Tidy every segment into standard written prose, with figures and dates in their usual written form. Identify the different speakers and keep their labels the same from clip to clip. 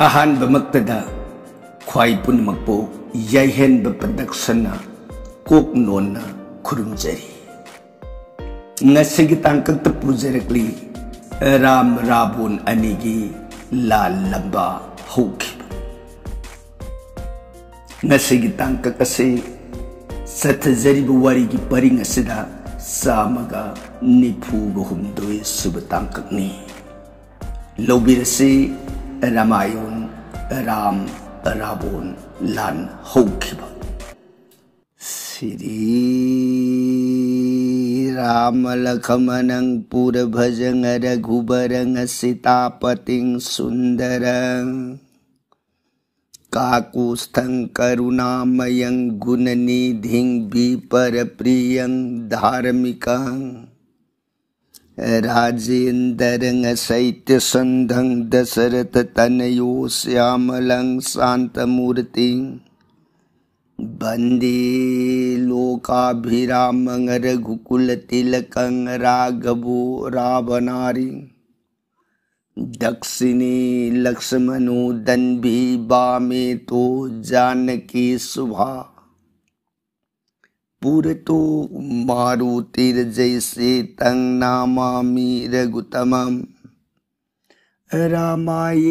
Speaker 1: ꯑꯍꯥꯟꯕꯃꯛꯇꯗ ꯈ꯭ꯋꯥꯏ ꯄꯨꯝꯅꯃꯛꯄꯨ ꯌꯥꯏꯍꯦꯟꯕ ꯄꯟꯗꯛꯁꯟꯅ ꯀꯣꯛ ꯅꯣꯟꯅ ꯈꯨꯔꯨꯝꯖꯔꯤ꯫ ꯉꯁꯤꯒꯤ ꯇꯥꯡꯀꯛꯇ ꯄꯨꯖꯔꯛꯂꯤ ꯔꯥꯝ ꯔꯥꯕꯣꯟ ꯑꯅꯤꯒꯤ ꯂꯥꯜ ꯂꯝꯕꯥ ꯍꯧꯈꯤꯕ꯫ ꯉꯁꯤꯒꯤ ꯇꯥꯡꯀꯛ ꯑꯁꯤ ꯆꯠꯊꯖꯔꯤꯕ ꯋꯥꯔꯤꯒꯤ ꯄꯔꯤꯡ ꯑꯁꯤꯗ 194 ꯁꯨꯕ ꯇꯥꯡꯀꯛꯅꯤ꯫ ꯂꯧꯕꯤꯔꯁꯤ ꯔꯥꯃꯥꯌꯟ ꯔꯥꯝ ꯔꯥꯕꯣꯟ ꯂꯥꯟ ꯍꯧꯈꯤꯕ꯫ श्री राम लखमनं पुरभजं रघुबरं सीतापतिं सुंदरं काकुस्थं करुणामयं गुणनिधिं विपरप्रियं धार्मिकं राजेन्द्रं शैत्यसन्धं दशरथतनयो श्यामलं शान्तमूर्तिं वंदे लोकाभिरामं रघुकुलतिलकं राघवो रावणारि दक्षिणे लक्ष्मणो दन्वी वामे तो जानकी शुभा पुरतो मारुतिर्जयसे तं नमामि रघुत्तमं रामाय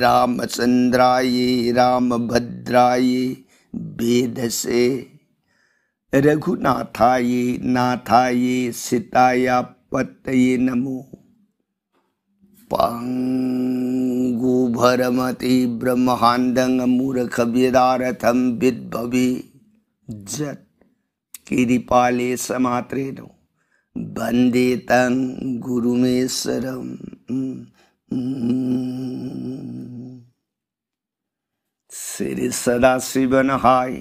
Speaker 1: रामचन्द्राय रामभद्राय वेदसे रघुनाथाय नाथाय सीताया पतये नमो। पंगु भरमति ब्रह्मांडं मूर्ख वेदार्थं विद्भवे जत् किरिपाले समात्रेनो वंदे तं गुरुमेश्वरम्। श्री सदाशिवनहाय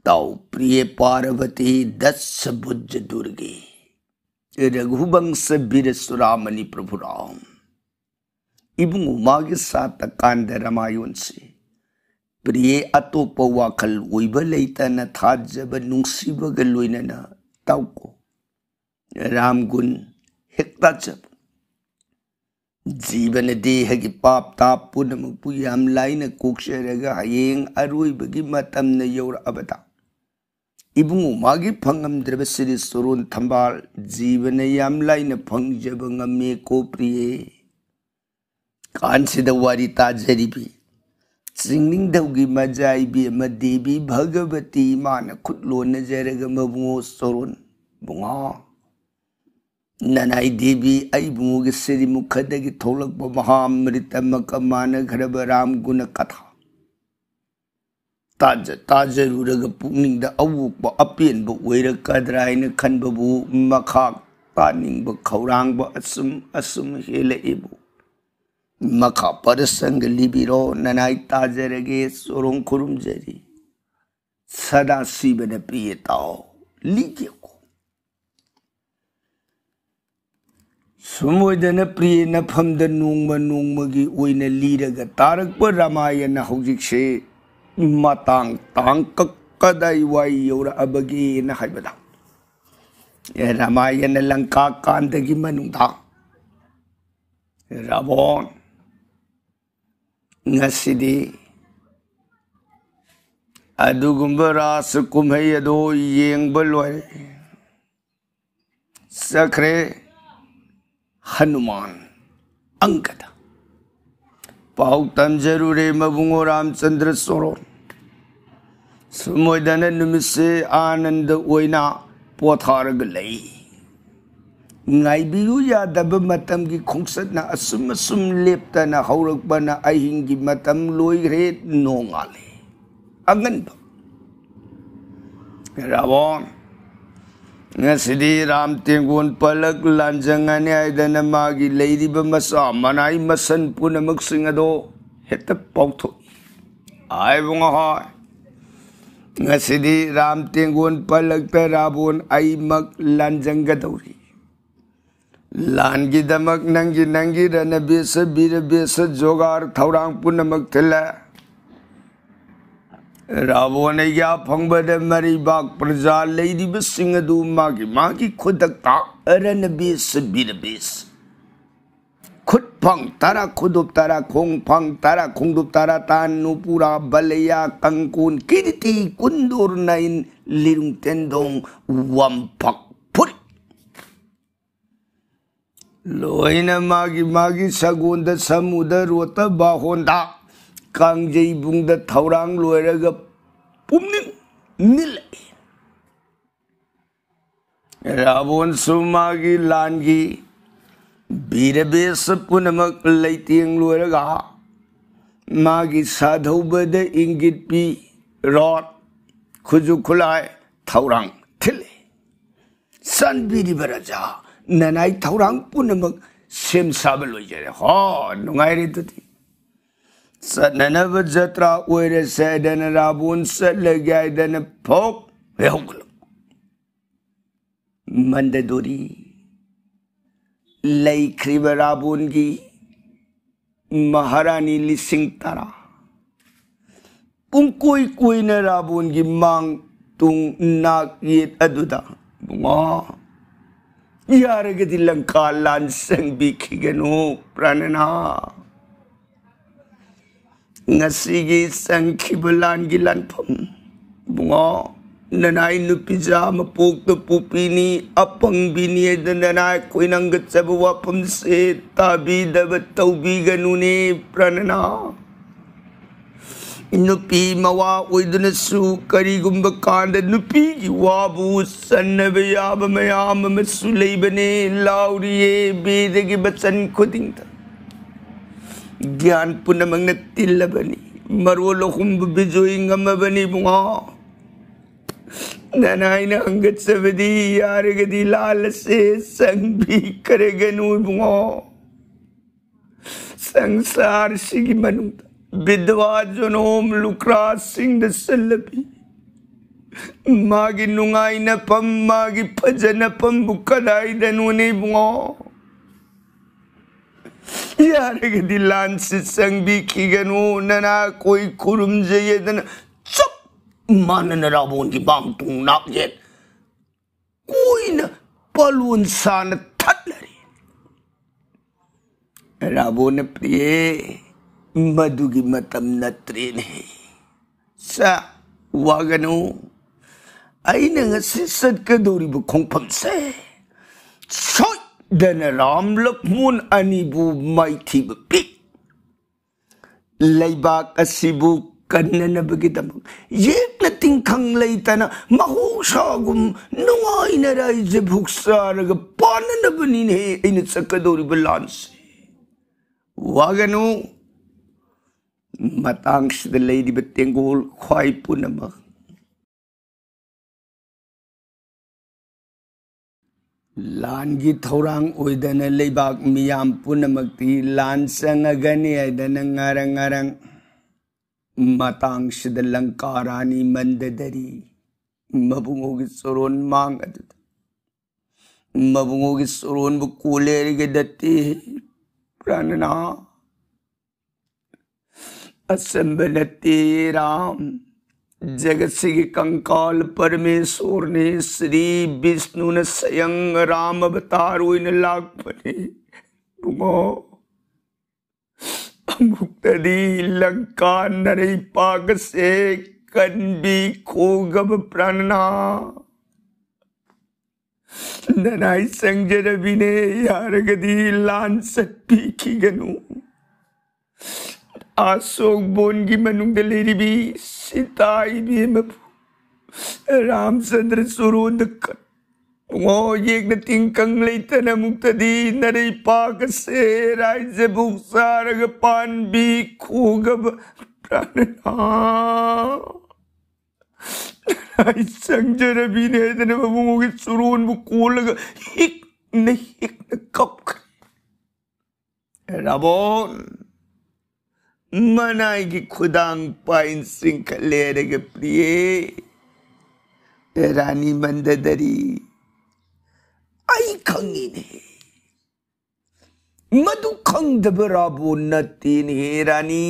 Speaker 1: तौ प्रिय पार्वती दश भुज दुर्गे रघुवंश वीर सुरामणि प्रभु राम इबुंग मागी सात कांद रामायण से प्रिय अतोप वाखल ओइब लेतन थाजब नुंसीबग लोइनना तौको राम गुण हेक्ता जब जीवन देह की पाप ताप पुनमपु याम लाइन कोक्शरगा हयेंग अरोइबगी मतमन यौरअबदा इबुंगु मागी फंगमद्रब श्री सुरोन थंबाल जीवन याम लाइन फंगजब ngame को प्रिय कांसिद वारी ताजरिबी सिंगिंग दौगी मजाइबी मदेवी भगवती मान खुदलोन जरग मबुंगो सुरोन बुंगा ननाई देवी अबुंग श्री मुखदगी थोलक महामृतमक मानघरब राम गुण कथा ताज ताजरुरग पुनिंग अवुप अपेनब ओइरकद्रा हाइन खनबबु मखा तानिंग खौरांग असुम असुम हेलेबु मखा परसंग लिबिरो ननाई ताजरगे सोरों खुरुमजरी सदा शिवन प्रियताओ लिखे सुमोदन प्रिय नफमद नोंग नोंगमगी ओइना लीरग तारकप रामायण हौजिकसे मातांग तांग कदाई वाई यौरअबगे न हाइबदा Ramayan Lanka कांदगी मनुंदा Ravan ngasiди adugumba ras kumhai ado yengba loire sakre Hanuman Angad पाउ तंजरुरे मबुंगो रामचंद्र सोरोन सुमोदन नुमिसे आनंद ओइना पोथारग लई ngaibiju yadab matam gi khongsadna asum asum leptana haurakbana ahingi matam loigre nongale angan Rawan ngasidi ram tengon palak lanjangane aidana magi leiriba masa manai masan punamak singado heta pautho ai bunga ha ngasidi ram tengon palak ta rabon ai mak lanjanga dauri langi damak nangi rana besa bira besa jogar thaurang punamak thela Ravan या फंगबद मरीबाग प्रजा लेदिब सिंगदु मागी खुदकता अरन base बीर base खुद फंग तारा खुदुप तारा खोंग फंग तारा खोंगदुप तारा तान नुपुरा बलया कंकुन कीर्ति कुंदुर nine लिरुंग तेंदोंग वंपक Puri लोइना मागी मागी सगोंद समुद्र रोत बाहोंदा कांगजई बुंग the थौरांग लोयरग पुमनिन निल रावण सुमागी लानगी बीरबेस पुनमक लैतेंग लोयरगा मागी साधौबद इंगित पी रॉड खुजु खुलाय थौरांग थिले सन बीरी बराजा ननाई थौरांग पुनमक सेम साबल लोयजरे हो नुंगाइरे तुति सननब जत्रा ओइरे सेदन रावण सलगायदन फोक हेउगल मंददोरी लैख्रिब रावण की महारानी लिसिंग तारा पुंकोई कोई न रावण की मांग तुंग नाक येत अदुदा बुंगा यारगति लंका लान संग बिखिगनो प्राणना ngasiगी संखिब लान की लानफम बुंगा ननाई नुपिजा मपोक तो पुपीनी अपंग बिनी ननाई कोई नंग चब वापम से ताबी दब तौबी गनुने प्रणना नुपी मवा उइदनसु करीगुंब कांद नुपी की वाबू सन्नब याब मयाम मसुलई बने लाउरिये बेद के बचन खुदिंग ज्ञान पुनमंग तिल बनी मरो लोहुंब बिजोई ngam बनी बुंगा ननाई न अंगत सबदी यार गदी लाल से संग भी करेगनु बुंगा संसार सिगी मनुत विधवा जनोम लुक्रा सिंह दसलबी मागी नुंगाई न पम मागी फजन पम बुकदाई दनुने बुंगा यार गदी लान से संग भी खिगनु नना कोई खुरुम जयदन चुप मानन रावण की बांग तुंग नाक जेत कोई न पलून सान थटलरी रावण प्रिय मधु की मतम नत्रेन है सा वागनु आईने ngasi सदकदोरी बुखोंफम से सोय दन राम लक्ष्मण अनिबु माइथी बपी लैबाक असिबु कन्ननबगिदमक येक नतिंग खंग लैतना महोसागुम नुंगाइना राइजे भुक्सारग पाननबनिने इन सकदोरी बलांस वागनु मतंगसद लैदिब तेंगोल ख्वाई पुनमक लान की थौरांग ओइदन लेबाक मियाम पुनमक्ति लान संगगने अदन ngarang ngarang matangsid लंकारani मंददरी मबुंगो की सोरोन मांग अदुत मबुंगो की सोरोन बु कोलेर के दत्ते प्राणना असंबलते राम जगत से कंकाल परमेश्वर ने श्री विष्णु ने स्वयं राम अवतार लाग बने मुक्तदी लंका नरई पाक से कन भी खोगब प्राणना ननाई संजर बिने यार गदी लान सत्पी की गनु आसोक बोन की मनुंग दलेरी भी सिताई भी मपु रामचंद्र सुरोंद कर वो एक न तिंकंग लेतन मुक्तदी नरे पाक से राइज भुक्सारग पान भी खोगब प्राणना संजर भी ने तने बबुओं के सुरोन बुकोलग हिक न कप रावण मनाई की खुदांग पाइन सिंह लेरे के प्रिय रानी मंददरी आई खंगी ने मधु खंग दबराबो नतीन हे रानी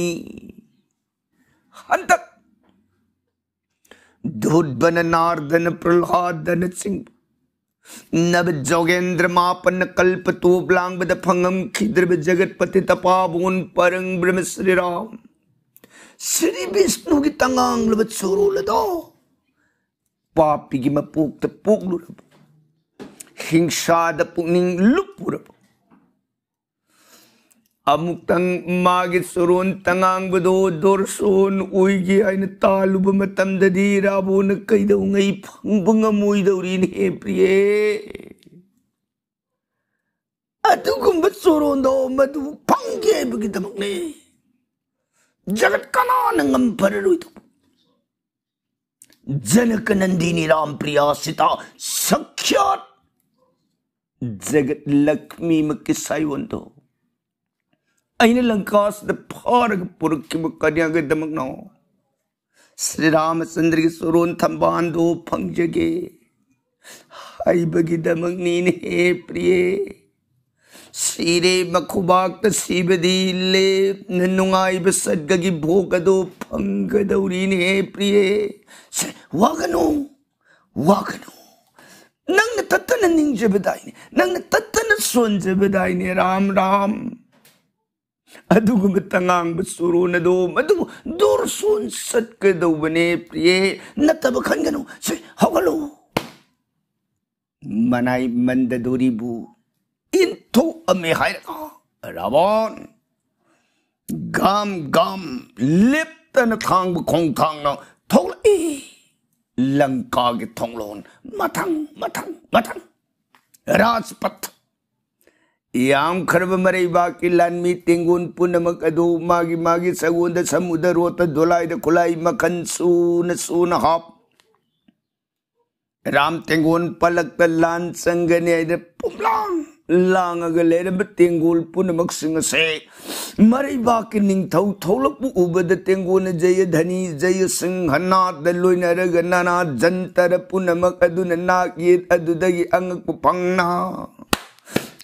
Speaker 1: हंतक धोत बन नारदन प्रहलादन सिंह नव जोगेंद्र मापन कल्प तूप लांग बद फंगम खिद्र जगत पति तपाबुन परंग ब्रह्म श्री राम श्री विष्णु की तंगांग लबत सोरो लदो पापी की मपूक त पूक लुरब हिंसा द पुनिंग लुपुरब अमुक्तंग मागे सोरोन तंगांग बदो दोरसोन उइगी आइन तालुब मतम ददी राबोन कैदौ ngei फंगबंग मोइदौरी ने प्रिये अदुगुम सोरोन दो मदु फंगे बगी दमने जगत कना नंगम पररुई तो जनक नंदिनी राम प्रिया सीता सख्यात जगत लक्ष्मी मकिसाई वंतो अइन लंकास द फारग पुरक कन्या के दमकनो श्री रामचंद्र की सोरोन थंबान दो फंगजगे हाई बगी दमकनी ने प्रिय सीरे मखुबाक सीबदी ले नुंगाई बसदगी भोगदो फंगदौरी ने प्रिय वागनो वागनो नंग तत्तन निंजबदाई नंग तत्तन सोंजबदाई राम राम अदुगुम तंगांग सुरोन दो मदु दोरसोन सत्कदौबने प्रिय नतब खनगनो से हवलो मनाई मंददोरीबु इंथो अमे हायका रावण गाम गाम लेप्तन थांग खोंग थांग न थोले लंका के थोंगलोन मथंग मथंग मथंग राजपथ याम खरब मरे बाकी लानमी तेंगुन पुनमक अदु मागी मागी सगुंद समुद्र रोत Dolai the खुलाई Makhan soon soon half Ram तेंगुन Palak lawn संगने the पुमलांग लांग अगले द तेंगुल पुनमक सिंग से मरे बाकी निंगथौ थौलप उबद तेंगुन जय धनी जय सिंह हन्ना द लोइनर गन्ना जंतर पुनमक अदु नागी अदुदगी अंग पुपंगना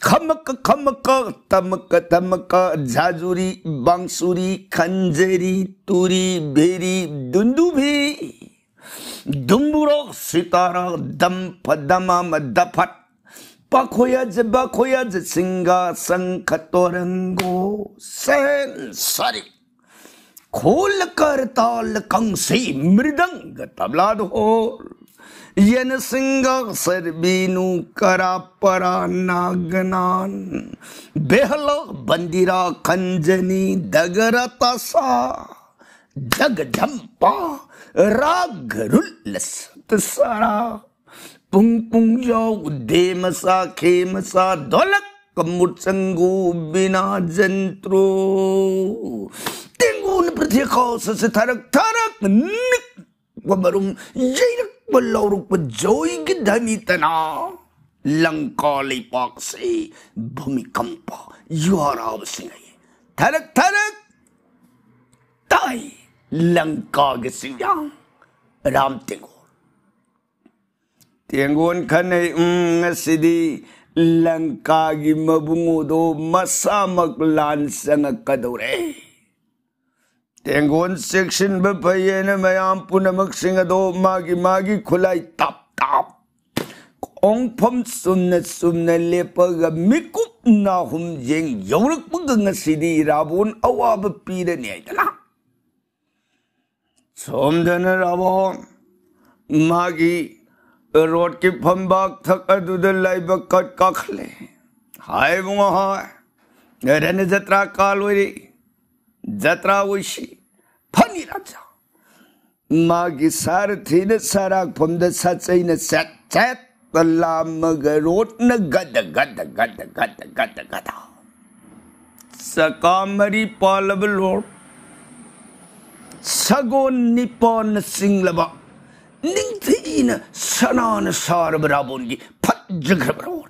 Speaker 1: खमक खमक तमक तमक झाजुरी बांसुरी खंजरी तुरी भेरी दुंदुभी दुम्बुरो सितारा दम पदमा मदफट बखोयज सिंगा संख तोरंगो सेन सरी खोल कर ताल कंसी मृदंग तबला ढोल यन सिंगा सरबीनु करा परा नागनान बेहला बंदिरा खंजनी दगरा तसा जग झंपा राग रुल्लस तसारा पुंग पुंग जाओ देमसा खेमसा दौलक मुत्संगु बिना जंत्रो तेंगुन प्रत्येक से थरक थरक निक वबरुम यैरक बल्लौरुक जोई की धनी तना लंका लिपाक से भूमिकंप युवाराव सिंह थरक थरक ताई लंका के सिंह राम तेंगोन खने सिदी लंका की मबुंगो दो मसामक लान संग कदौरे तेंगोन सेक्शन बपयन मयाम पुनमक सिंह दो मागी मागी खुलाई ताप ताप ओंफम सुमन सुमन लेपग मिकुप नाहुम जेंग यौरक पगंग सिदी राबोन अवाब पीरने आइदना सोमदन राबोन मागी रोड की फंबाक थक अदुद लाइब कट काखले हाय बुंगा हाय रन जत्रा कालोरी जत्रा वशी फनी राजा मागी सारथी न साराक फमद सचै न सेट सेट तलामग रोड न गद गद गद गद गद गद सकामरी पालब लोड सगोन निपन सिंगलबा निंगथीन सनान सारब राबोनगी फट जगरबरोड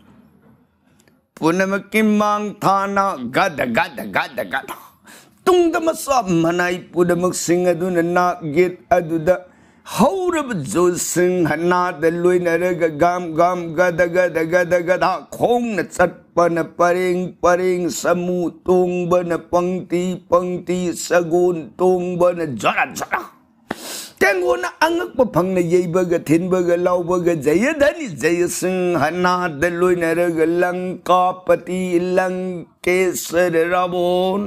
Speaker 1: पुनम की मांग थाना गद गद गद गद तुंग दमसा मनाई पुनमक सिंह अदुन ना गेट अदुदा हौरब जो सिंह हन्ना द लोइनरग गाम गाम गद गद गद गद खोंग न चटपन परेंग परेंग समू तोंग बन पंक्ति पंक्ति सगोन तोंग बन जरा जरा तेंगोना अंगक पफंग ने ये बग थिन बग लाव बग जय धनी जय सिंह हना दलोय नरग लंका पति लंकेश्वर रावण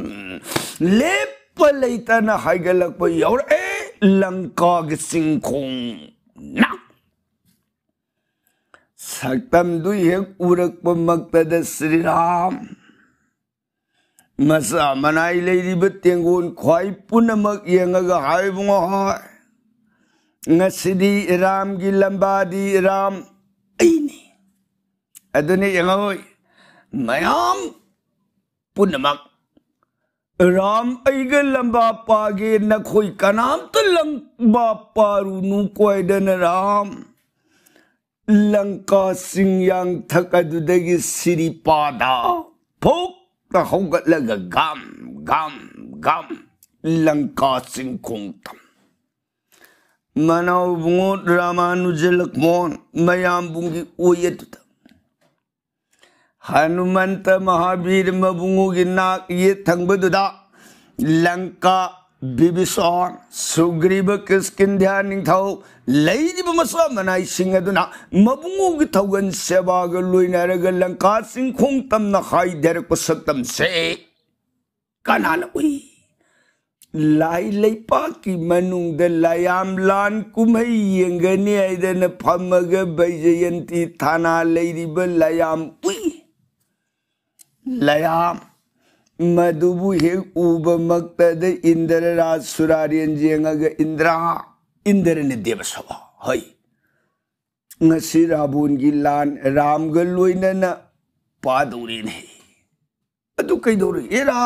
Speaker 1: ले पलैता न हाइगलक प यौर ए लंका गे सिंखों ना सक्तम दुई हेक उरक प मक्तद श्री राम मसा मनाई लेरिब तेंगोन ख्वाई पुनमक यंगगा हाइबुंगो हाय ngasidi ram gi lambadi ram ini adune yangoy mayam punamak ram aiga lamba page na khoi kanam talang ba paru nu koi dan ram lanka singyang thakadudagi siri pada phok ta hogat laga gam gam gam lanka singkhong tam Manau bungut Ramanujalak mon mayam bungi uyet Hanumanta Mahabir mabungu ginak ye thangbaduda Lanka Bibison Sugriba Kiskindya ning thau Lady Bamasa manai singaduna mabungu gitaugan sebaga luinaraga Lanka sing khong tam na khai derek pasatam se kanana ui Lai leipa ki manung de layam lan kumai yengani aidana phamaga baijayanti thana leiriba layam ui layam madubu he uba maktade indra raj suraryan jengaga indra ne devasava hai ngasi rabun gi lan ram ga loinana paduri ne adu kaidori era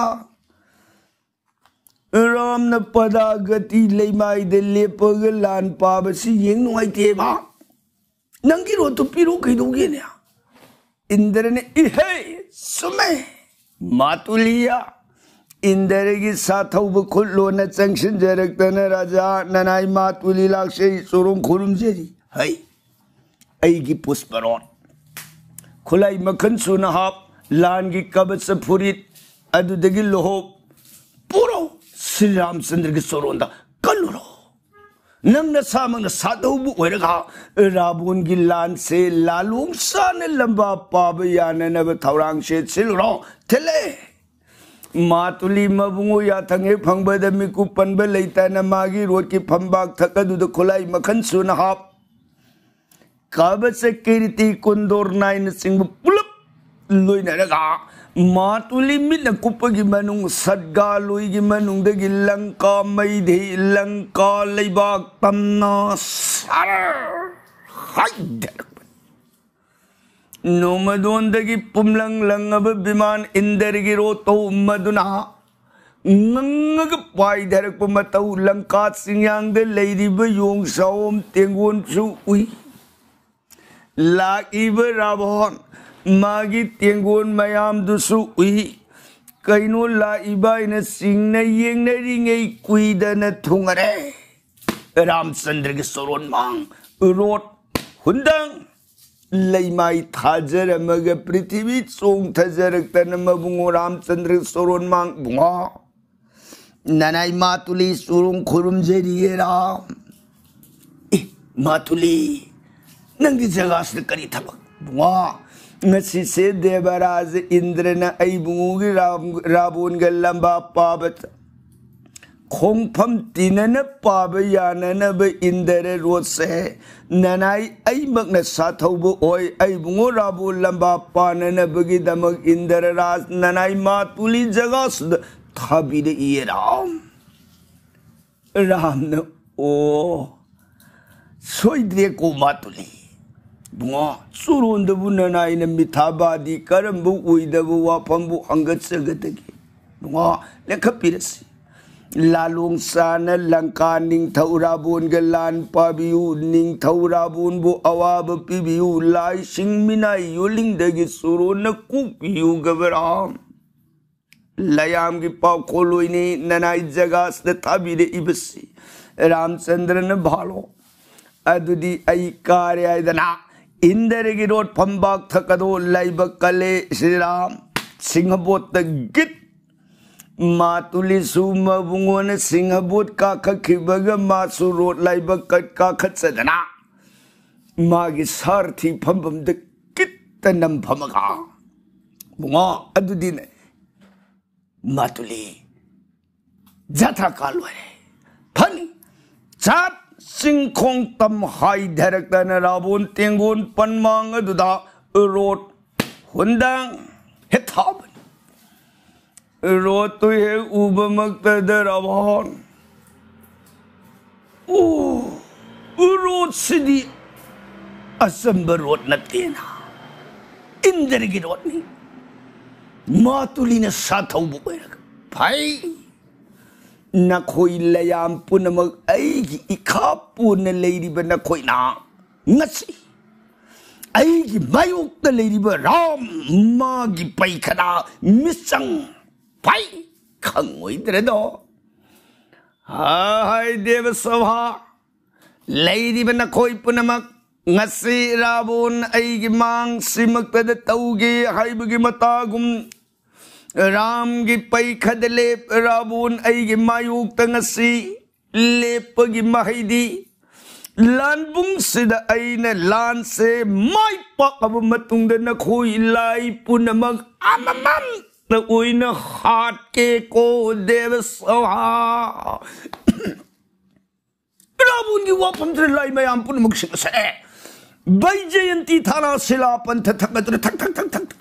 Speaker 1: Ram na pada gati leimai de lepaga lan pabasi yeng nuai teba. Nangi roto piro kaido gene. Indra ne ihe sume matuliya. Indra ki sathau bukhullo na changshin jaraktana raja nanai matuli lakshe surung khurum jeri. Hai ai ki pusparon. Khulai makhan sunahap lan ki kabat sa phurit adu degi lohop puro Sri Ramchandra ki soronda kaluro nang na samang na sadau bu oiraga rabun gi lan se lalung san lamba pabayana na thaurang se silro thele matuli mabungu ya thange phangbada mi ku panba leita na magi rot ki phambak thakadu de khulai makhan sun hap kaba se kirti kundor nain sing pulap loina raga Matuli mit na kupagi manung sadga lui gi manung de gi Lanka mai de Lanka leibak tamna sar haid no madon de gi pumlang langab biman inder gi roto maduna ngang pai darak pamatau Lanka singyang de leidi ba yong saom tengon su ui la iba rabon Magi tianggon mayam dusu ui kaino la iba ina sing na yeng na ringay kuida na thungare Ramchandra ki soron mang urot hundang laimai thajar amaga prithvi song thajarakta na mabungo Ramchandra ki soron mang bunga nanai matuli surung khurum jeri ram matuli nangi jagas na kari thabak bunga ngasi se devaraj indra na ai bungu rabun ga lamba pabat khongpham tinana pabayana na ba indra rose nanai ai makna sathau bu oi ai bungu rabun lamba panana bagi damak indra raj nanai matuli jagas thabide ram ram na o soidre ko matuli Bunga surunda bu nanai na mithabadi karambu uidabu wapambu hangat sagatagi bunga lekhapirasi lalong sana Lanka ning thaurabun galan pabiu ning thaurabun bu awab pibiu lai sing minai yuling dagi suruna kupiu gabaram layam ki paw kholoini nanai jagas de thabide ibasi Ramchandra na bhalo adudi ai karya idana Indra ki rot phambak thakado laibak kale Sri Ram singhbot the git मातुलिसु मबुंगोन सिंहबोट काखखिबगा मासु road लाइब काखत्सदना मागी सारथी फंबमद कित्ता नमफमगा बुंगो अदुदिने मातुली जात्रा कालवरे funny चाट सिंखोंग तम high धरकतन राबोन तेंगोन पनमांग अदुदा road हुंदांग हेथाब road तो ये उबमक्तद राबोन road सिदी असंबर road नत्तेना Inder की road नहीं मातुली ने साथौ बुएरक भाई नखोई लयाम पुनमक ऐगी इखा पुन लेरिब नखोइना ngasi ऐगी मायुक्त लेरिब राम मागी पैखना मिसंग भाई खंगोइद्रेदो हाय देव सभा लेरिब नखोई पुनमक ngasi राबोन ऐगी मांग सिमक्तद तौगे हाइबगी मतागुम राम की पैखद लेप राबोन ऐगी मायुक्त ngasi लेपगी महिदी लानबुंग सिद ऐने लान से माइ पाकब मतुंग नखोई लाई पुनमक अममम न उइन हाट के को देव सभा राबोन की वापम से लाई मयाम पुनमक सिकसे बैजयंती थाना सिला पंथ थकद्र थक थक थक थक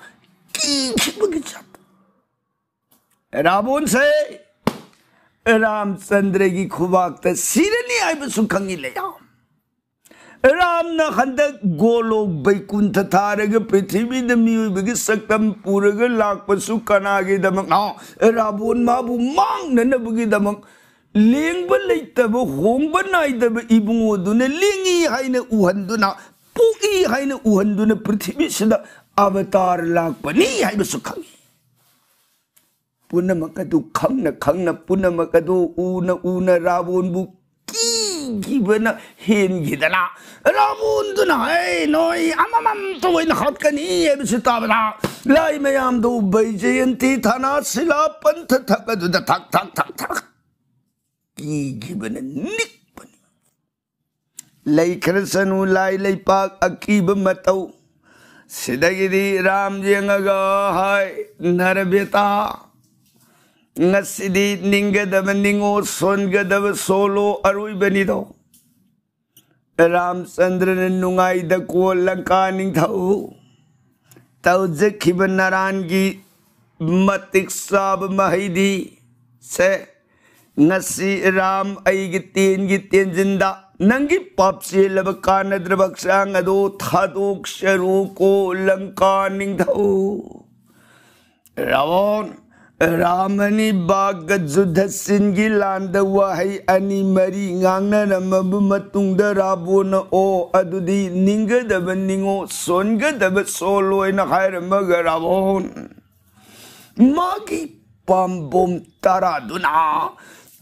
Speaker 1: की खिबगी जात राबोन से रामचंद्र की खुबाक सिरनी आय सुखंगी ले जाओ राम न हंदक गोलोक बैकुंठ थारग पृथ्वी दमियुबगी सक्तम पूरग लाकपसु कनागे दमक राबोन माबु मांग ननबगी दमक लेंब लेतब होंब नाइदब इबुंगो दुने लेंगी हाइने उहंदुना पुगी हाइने उहंदुना पृथ्वी सिदा अवतार लाकपनी हाइब सुखंगी पुनमकदु खंगना खंगना पुनमकदु ऊना रावण बु कीबना हेनगिदना रावण दुना है नोई अममम तोइन हटकनी एबसु ताबना लाई मयाम दो बैजयंती थाना सिला पंथ थकदु थक थक थक थक कीबना निकपनी लैखरसनु लाई लैपाक अकीब मतौ सिदगिदी राम जेंगगा हाय नरबेता ngasi ningadab ningo songgadab solo aruibanido Ramchandra nungai da ko lanka ningthau tawjakhiba narangi matik sab mahidi se ngasi ram aigi tenjinda nangi papse labkanadrbakshang ado thadok sharu ko lanka ningthau Ravan Ramani बाग जुद्ध सिंगी लांद वाहै अनि मरी ngang रमब मतुंग राबोन ओ अदुदी निंगदब निंगो सोनगदब सोलोइन हायरमग राबोन मागी पाम्बोम तारादुना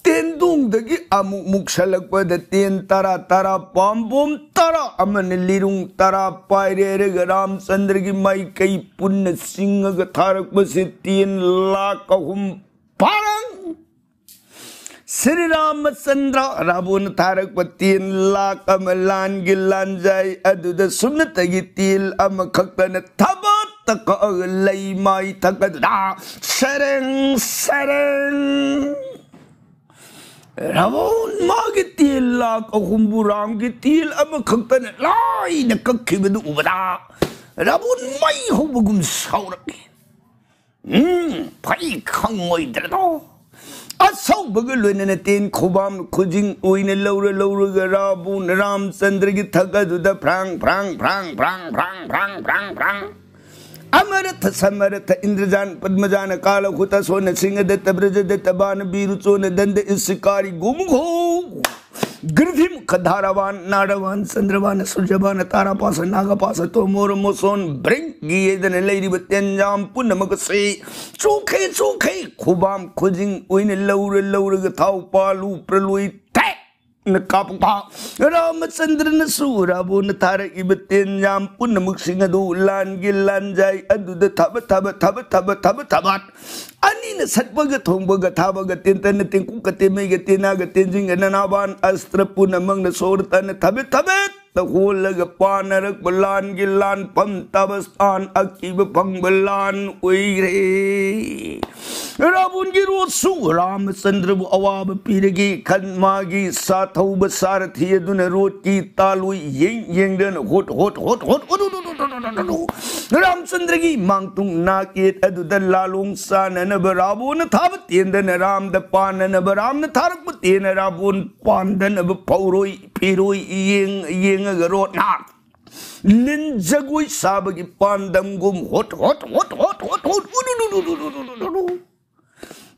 Speaker 1: तेंदुंगदगी अमुक मुक्सलकपद तेन तारा पाम्बोम तारा अमन लिरुंग तारा पायरेरग रामचंद्र की माई कई पुण्य सिंह थारक से 3 लाख पारंग श्री रामचंद्र रावण थारक 3 लाख अमलान गिलान जाय अदुद सुनतगी तिल अम खक्तन थबा तक लई माई थकदा सरंग रावण मागी 3 लाख राम की तिल अब खक्तन लाई न कखिबदु उबदा रावण मई होबगुम सावरके फाई खंगोइद्रदो असौबग लोइनने तेन खोबाम खुजिंग ओइन लौरग रावण रामचंद्र की थगदुद फ्रांग अमरथ समरथ इंद्रजान पद्मजान काल हुता सोन सिंह दत्त ब्रज दत्त बान बीरु चोन दंड इसकारी गुमघो गिरधिम खधारावान नाडवान चंद्रवान सूर्यवान तारापास नागपास तो मोर मोसोन ब्रिंग गियदन लेरी बत्यंजाम पुनमक से चोखे खुबाम खुजिंग ओइन लौरग थाउ पालू प्रलुई थे Nakappa Ramachandra Nasurabu Natara Ibatin Yam Punamuksingadu Lan Gilanjai Adu the Tabat Anina Satbaga Tombaga Tabaga Tintan Tinkukati Megatina Gatinjing and Anaban Astra Pun among the sword and the Tabet the whole Lagapanak Balan Gilan Pam Tabastan Akiba Pangbalan Uire Rabun Giro Su Ramachandra Awab Pirigi Kanmagi Satau Basarathi Duna Roti Talu Ying hot Ramchandragi Mangtung Nakit Adu the Lalung San and Barabun Tabatin then Ram the Pan and Baram the Tarpatin Rabun Pandan of Pauroi Piroi Ying Garot Nak Linjagui Sabagi Pandam Gum hot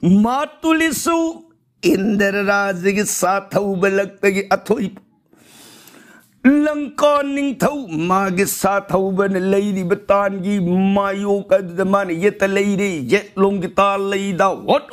Speaker 1: Matulisu Indarajig Satau Belakagi Atoi Lankoning Tau Magisa Tauban Lady Batangi Mayoka the money yet a lady yet long guitar laid out what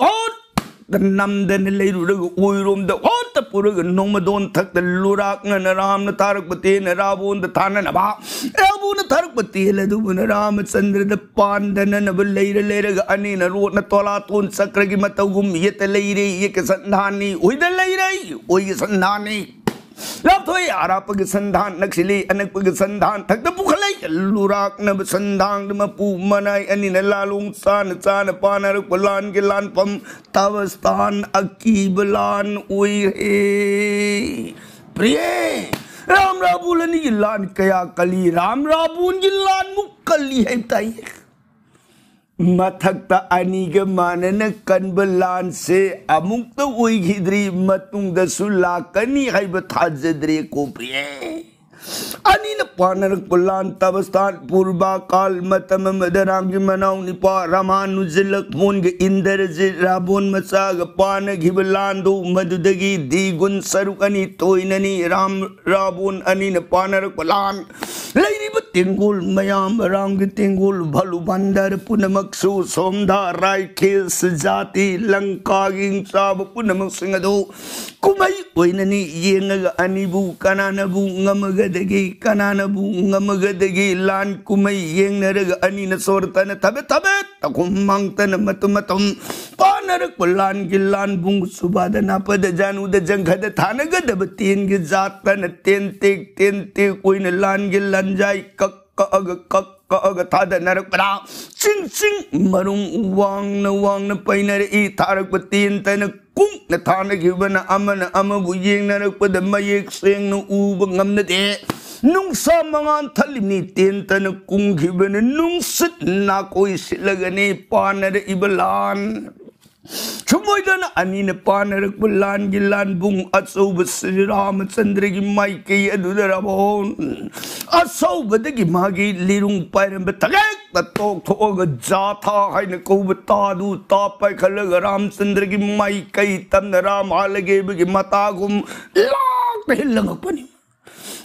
Speaker 1: the num then the lady room the what the Purug Nomadon tuck the Lurak and Aram the Tarak Batin Rabun the Tananaba Rabun the Tarak Batil Dubun Ram it's under the pond and then a later Anina wrote Natolatun Sakragimatagum yet a lady Yakasandani with the lady Uyasandani Love toy Arapagisandan Naxili and Equisandan tak the Bukalay Lurak Nabasandang the Mapu Manai and in a Lalung San San Panar Pulan Gilan Pam Tavastan Akibalan Uy Priye Ram Rabulani Gilan Kaya Kali Ram Rabun Gilan Mukali Hetai Mathakta Aniga Manana Kanbalan se Amukta Uigidri Matung the Sulakani Haibatazadre Koprie Anina Panak Pulan Tavastan Purba Kal Matam Madarangi Manau Nipa Ramanu Zilak Munga Inderzi Rabun Masaga Pana Gibalando Madudagi Digun Sarukani Toinani Ram Rabun Anina Panak Pulan Lady Tingul Mayam Rangi Tingul Balubandar Punamaksu Somda Rai Kils Jati Lankaging Sab Punamaksingado Kumay Wainani Yenga Anibu Kananabu Ngamagadagi Kananabu Ngamagadagi Lan Kumay Yeng Naraga Anina Sortana Tabet Takumangtan Matumatum Panarak Pulan Gilan Bung Subadana Pada Janu the Jankada Tanaga the Batin Gizatan Tentik Win Lan Gilanjai Tada Narakara Sing Marung Wang na Painari E Tarak Batin Tana Kung Natana given Amana Amabu Ying Narak with the Mayek Sing no Ubangam the day Nung sa mga talinitin Tana Kung given Nung sit na ko isilagani Pana de Ibalan Chumoydan Anina Panarak Bulan Gilan Bung Atsoba Sri Ramachandra Maiki Adudarabon Atsoba the Gimagi Lirung Param Batagak the talk to Oga Jata Hainako Batadu Top by Kalagaram Sandra Maiki Tanaram Alagabig Matagum Lock the Hill of Panim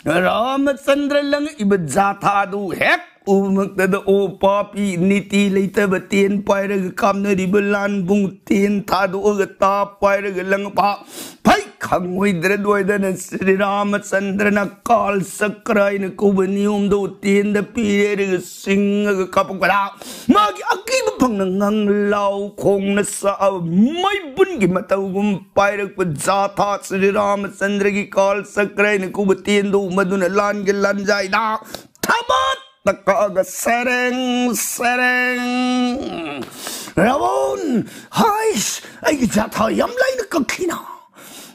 Speaker 1: Ramachandra Lang Ibadzatadu Heck Umakta o papi niti later batin paira kamna ribalan bung tin tadu ogata paira lang pa pai khang oi dredwaidan Sri Ramachandra na kal sakrai na kubanium do tin the pire sing kapagala magi akib pang nang law khong na sa mai bun gi matawum paira pajata Sri Ramachandra gi kal sakrai na kubatin do maduna lan gilan jai da thabat Nakaga sereng Rawon Haish ay jata yamlay na kakina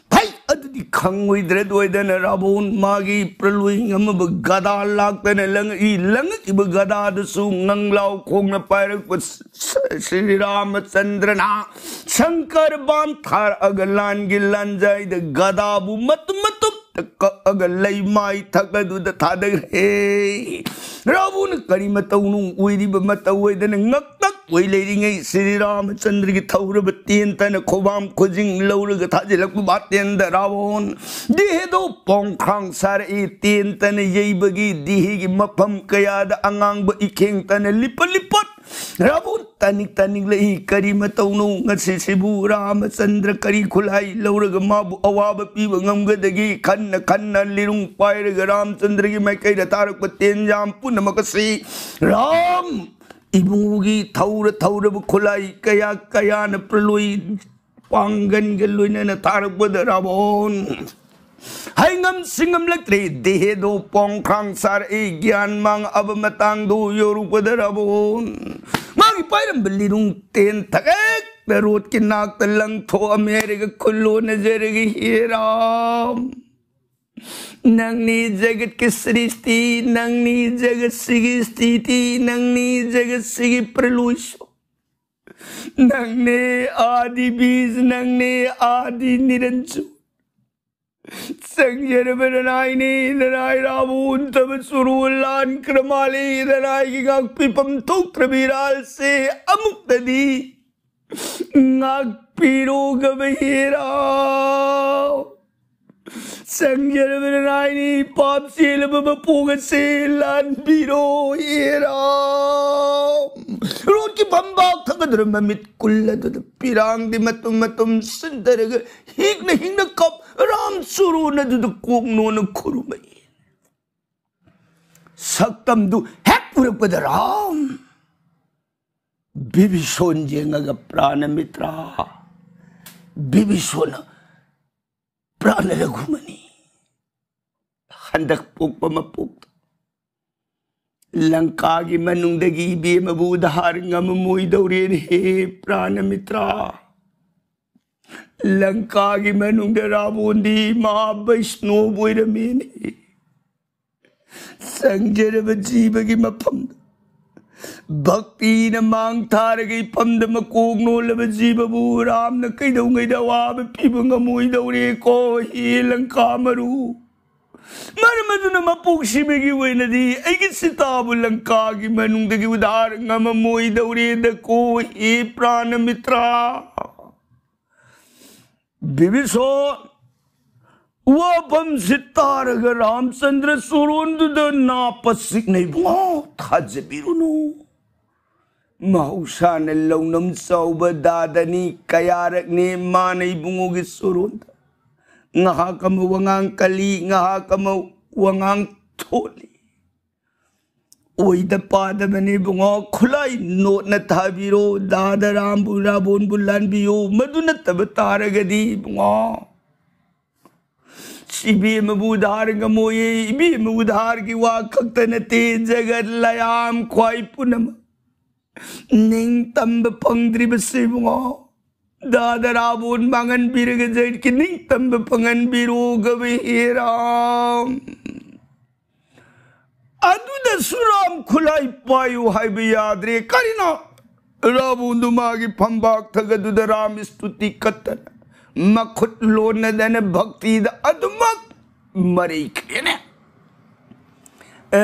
Speaker 1: Pai adu di kangway dredway dan Rabon magi praluing ang mabagada lakta na lang ilang ibagada dasung ng law kong na parang Sri Ramachandra na Shankar Banthar agalan gilanjay da gadabu matumatuk Agalay may tagadu da tadag hey Rabun Karimatau Widi Bamataway than a ngaktak way lady Sri Ramachandra Taura Batin Tana Kobam Kojing Laura Gatajilakubatin the Ravon Dihedo Pong Krang Sara 18 Tana Yabagi Dihigi Mapam Kayada Angang Ba Iking Tana Lipalipat Rabun तानिक तानिक लई करी मतौनो ngasi sibu Ramachandra kari khulai lauraga mabu awaba piba ngamgadagi khanna khanna lirung pairaga Ramachandra gi maikai da tarak patenjam punamakasi Ram ibungugi thaura bu khulai kaya na praloi panggan galuina na tarak pada Ravon hai ngam singam laktre dehe do pong khang sar e gyan mang ab matang do yoru pada Ravon magi pairam belirung ten thakek perut kinak telang tho America kullo nazargi hiram nangni jagat ki srishti nangni jagat sigi sthiti nangni jagat sigi pralusho nangne adi biz nangne adi niranju Sangyar Benai ni Nanai Rabun Tabasurulan Kramali Nanai Gigak Pipam Tuk Trabiral se Amuk Tadi Ngak Piro Gabahira Sangyar Benai ni Pap Sila Babapuga Silan Piro Hira Road ki bambak thakadra mamit kulla to pirang di matum sundaraga higna kap ram suru na du kok no na kurumai saktam du hek purak pada ram bibishon jenga prana mitra bibishon prana ragumani handak pok pamapok Lanka ki manungdagi be mabudhar ngammoy dawren he prana mitra Lanka ki manungda Ravundi ma Vaishno boiramene sangjara jiba ki mapam bhakti na mang tharagi pamda makogno laba jiba bu ram na kaidau ngai dawa piba ngamoy dawre ko he Lanka maru Maramaduna mapuksibigi wenadi aigit sitabu Lanka ki manungdagi udhar ngamamoy dawre da ko he prana mitra Bibiso wapam sitaraga Ramachandra surundu da napasik na ibo thajabiruno mahusha na launam sauba dadani kayarak ne mana ibungugi surunda ngaha kamu wangang kali ngaha kamu wangang tholi oi da pada mani bungo khulai no na thabiro dada ram bula bon bulan biyo maduna tabatara bungo sibi mabudhar ngamoye ibi mabudhar ki wa khaktanate jagat layam khwai punam ning tamb pangdri base bungo Dada Rabun mangan biraga jaid kining tambe pangan biru gabihiram adu da suram khulai payu haibe yadre karina Rabun dumagi phambak thagadu da ram stuti katan makhut lona dana bhakti da adumak mari khene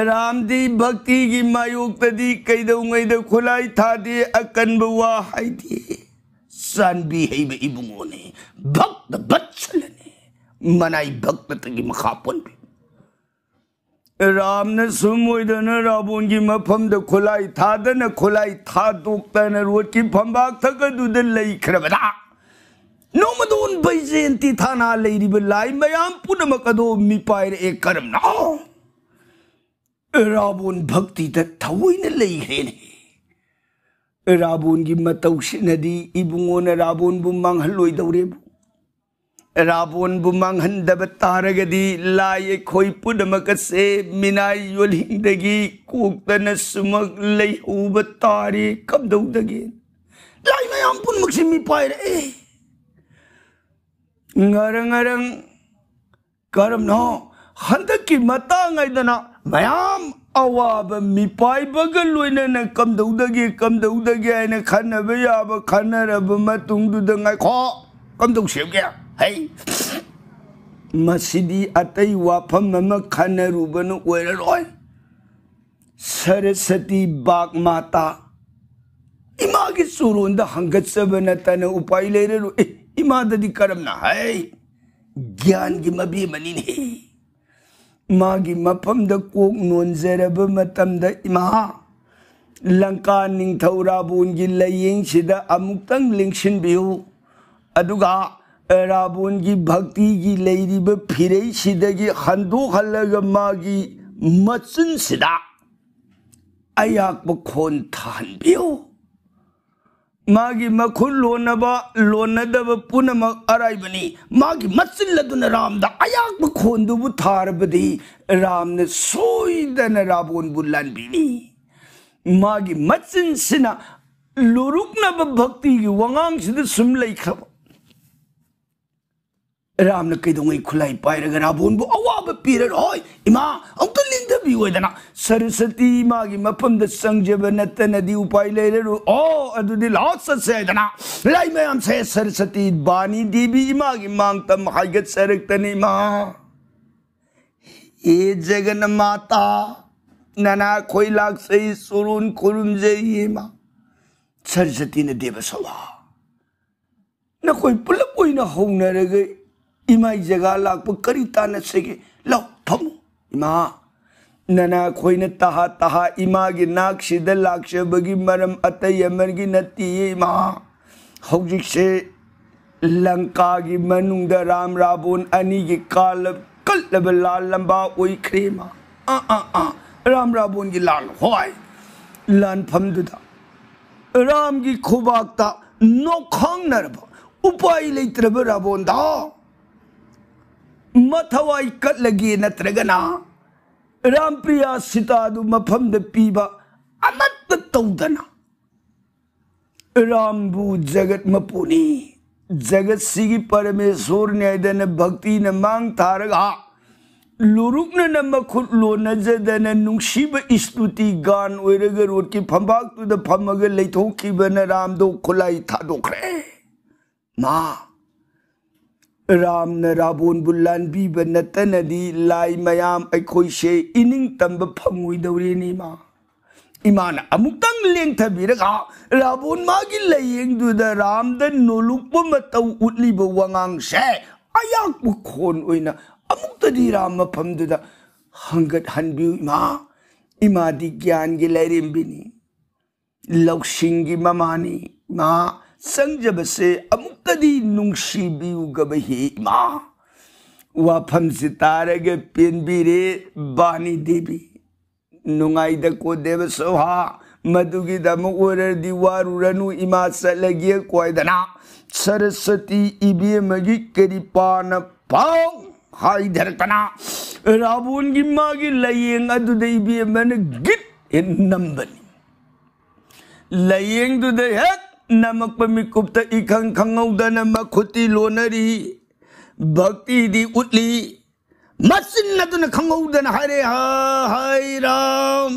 Speaker 1: Ram di bhakti gi mayuk tadi kaidau ngai da khulai thadi akan bawa haidi Sanbi haiba ibungone bhakta batchalane manai bhakta tagi makhapon Ram na sumoidana Rabun gi mafam da khulai thadana khulai thadukta rot ki phambak thagadu da lai khrabada nomadon baijenti thana leiriba lai mayam punamakado mi paire e karam na Rabun bhakti da thawoina lai hrene Rabun gi matausinadi ibungona Rabun bu manghaloi dawrebu Rabun bu manghandaba taragadi lai khoi pudamakase minai yolhingdagi koktana sumak lai uba tari kabdawdagi lai mayam pun maksimi paire ngarang karam no handaki matangai dana mayam awaba mi pai bagal loina na kamdawdagi na khanaba yaba khanaraba matungdu da ngai kho kamdau semge hey masidi atai wafam mama khanaruba no oiraroi Sarasati bak mata imagi surunda hangatsabana tana upai leiraru imada di karam na hey gyan gi mabi manini Magi mapam da kok nonzeraba matam da ima Lanka Ningthou Ravan की लयेंग सिदा अमुक्तंग लिंगसिन बियु अदुगा रावण की भक्ति की लेरिब फिरे सिदगी हंदो हल्लग मागी मचुन सिदा अयाक बखोन थान बियु मागी मखुल लोनदब पुनमक अराइबनी मागी मचुन लदुन राम दा अयाक बखोन दुबु थारबदी राम ने सोइदन रावण बुलान बिनी मागी मचुन सिना लुरुकनब भक्ति की वंगांग सिद सुम लैखब राम ने कईदोंगई खुलाई पायरग रावण बु अवाब पीरर होय इमा अमत लिंगदबी होयदना सरस्वती मागी मफमद संजब नतनदी उपाय लेरु ओ अदुदि लास सेदना लाई मयाम से सरस्वती बानी देवी इमा की मांगतम हाइगत सरक्तनी मा ए जगन माता नना खोई लाग सही सुरुन खुरुम जई मा सरस्वती ने देव सवा न कोई पुलप कोई न होने रगे इमा जगह लाग पर करी तान सके लो फमु इमा नना खोई न तहा तहा इमा की नाक सिद लाक्ष बगी मरम अतय अमर की नती इमा हौजिक से लंका की मनुंग राम रावण अनी की काल कल्लब लाल लंबा ओई क्रेमा राम रावण की लाल होय लान फमदुदा राम की खुबाकता नोखंग नरब उपाय लेत्रब रावण दा मथवाई कटलगे नत्रगना राम प्रिया सीतादु मफम द पीबा अमत तौदना रामबु जगत मपुनी जगत सिगी परमेश्वर न्यायदन भक्ति न मांग थारगा लुरुकन न मखुट लो नजदन नुंगसिब स्तुति गान ओइरग रोड की फंबाक तु द फमग लेथोखिबन राम दो खुलाई थादोखरे मा राम न रावण बुलान बीब नतनदी लाई मयाम अखोई से इनिंग तंब फंगुइदौरेनी मा इमान अमुक्तंग लेंथबिरगा रावण मागी लयेंग दुद राम द नोलुप मतौ उतलिब वंगांग से अयाक बुखोन ओइना अमुक्तदी राम मफमदुदा हंगत हनबिउ इमा दी ज्ञान की लैरिम्बिनी लौसिंगी ममानी मा संजब से अमुक्तदी नुंगशी बिउ गबही मा वाफम सितारग पेनबिरे बानी देवी नुंगाइद को देव सोहा मधुगी दमोर दीवारुरनु इमा सलगिय कोयदना सरस्वती इबे मगी करिपान पाओ हाई धरतना रावण की मागी लयेंग अदुदे इबे मन गिट नंबनी लयेंग दुदे हक नमक पमिकुप्त इखंग खंगौदन मखुती लोनरी भक्ति दी उतली मसिन नदुन खंगौदन हरे हाय राम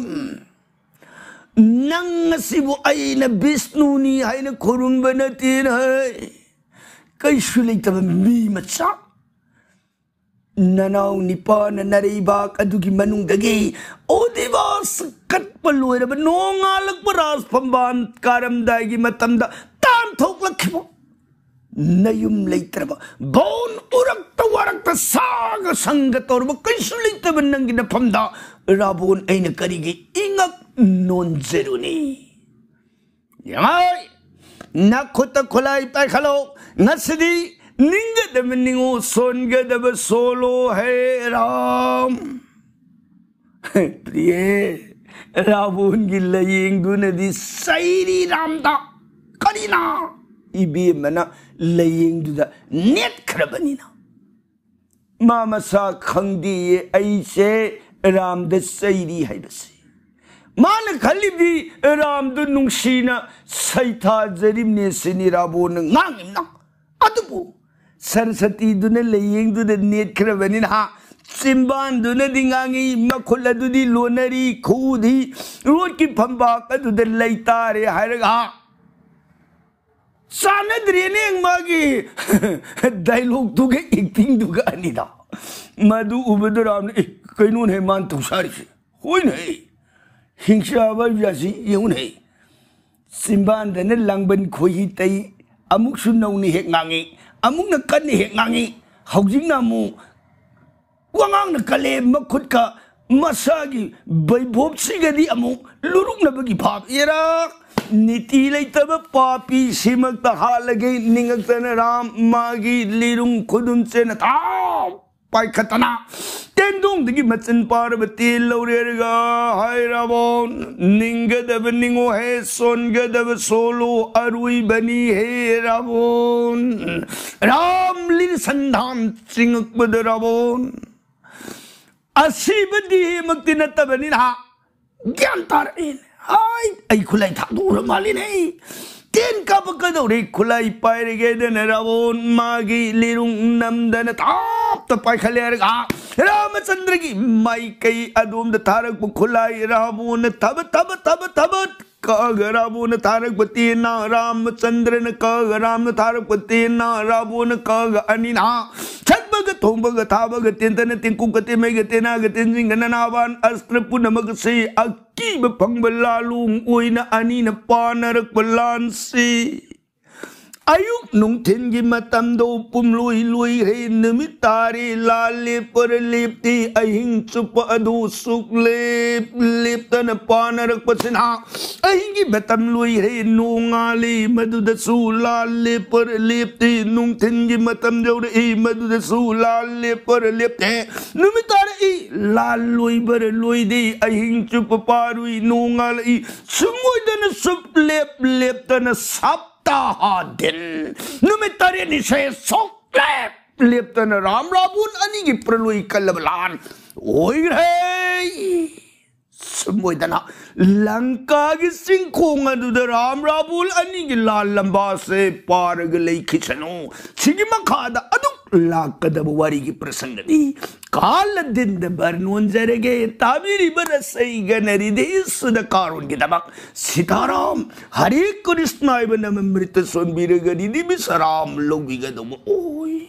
Speaker 1: नंग सिबु आइन विष्णुनी हाइन खुरुंबन तीन है कैसु लेतब मी मचा ननाउ निपान नरेबाक अदुगी मनुंगदगी ओदिवास कटपलोरब नोंगालक परास फंबान कारमदागी मतमदा तान थोकलखिबो नयुम लेत्रब बोन उरक्त वरक्त साग संग तोरब कैसु लेतब नंगी नफमदा रावण ऐन करिगे इंगक नोनजेरुनी यमाय नखुत खुलाई पैखलो नसदी निंगदब निंगो सोनगदब सोलो है राम प्रिय रावण की लयेंग दुनदी सैरी रामदा करीना इबे मना लयेंग दुदा नेट खरबनीना मामसा खंगदी ऐसे राम द सैरी है बसे मान खलिबी राम दु नुंगसीना सैथा जरिमने सिनी रावण ngangiमना अदुबु सरस्वती दुने लयेंग दुने नेट खरबनीना सिंबान दुने दिंगांगी मखुल दुदी लोनरी खुदी रोड की फंबाक दुदे लैतारे हरगा सानद्रेने मागी डायलॉग दुगे एक्टिंग दुगा अनिदा मधु उबदराम ने कैनून है मान तुसारी से होई नहीं हिंसा बाजी येउ नहीं सिंबान दने लंगबन खोही तई अमुक सुनौनी हेक ngangi अमुक न कन्नी हेक ngangi हौजिंग नामु वांगांग न कले मखुद का मसागी बैभोप सिगदी अमुक लुरुंगनबगी भाव इरक नीति लेतब पापी सिमक हालगे निंगतन राम मागी लिरुंग खुदुम से न था पाइखतना तेंदोंग दगी मचन पार्वती लौरेरगा हाय रावण निंगदब निंगो है सोनगदब सोलो अरुई बनी है रावण राम लिर संधान सिंगक बद रावण असीबदी मक्ति न तबनी ना ज्ञान तार हाय आई खुलाई था दूर माली नहीं तेन का बकदो रे खुलाई पायर गे दन रावण मागी लिरुंग नमदन ताप तो पाय खलेरगा रामचंद्र की माई कई अदोम द तारक खुलाई रावण तब तब तब तब कग रावण तारक पति ना रामचंद्र न कग राम तारक पति ना रावण कग अनिना छबग थोंबग थाबग तेंतन तिंकु गते में गते ना गते जिंगन नावान अस्त्र पुनमग से अकीब फंग लालुंग ओइन अनि न पानरक बलान से अयुक नुंगथिन की मतम दो पुमलुई लुई रे नमित तारे लाले पर लेपते अहिंग चुप अदो सुख लेप लेपतन पानरक पसना अहिंग की मतम लुई रे नोंगाले मधुदसु लाले पर लेपते नुंगथिन की मतम जो रे मधुदसु लाले पर लेपते नमित तारे लाल लुई बर लुई दे अहिंग चुप पारुई नोंगाले सुमुदन सुप लेप लेपतन साप दिन नुमितारे निशय सोक्लेप लेप्तन राम रावण अनि की प्रलुई कलबलान ओई रे सुमोइदना लंका की सिंखोंग अदुद राम रावण अनि की लाल लंबा से पारग लई खिचनो सिगी मखादा अदुक लाकदब वारी की प्रसंगदी काल दिन बरनोन जरगे ताबिरी बरसई गनरी देश द कारुन की दबक सीताराम हरे कृष्णाय बनम मृत सोन बीर गरी दिबिसराम लोगी गदम ओय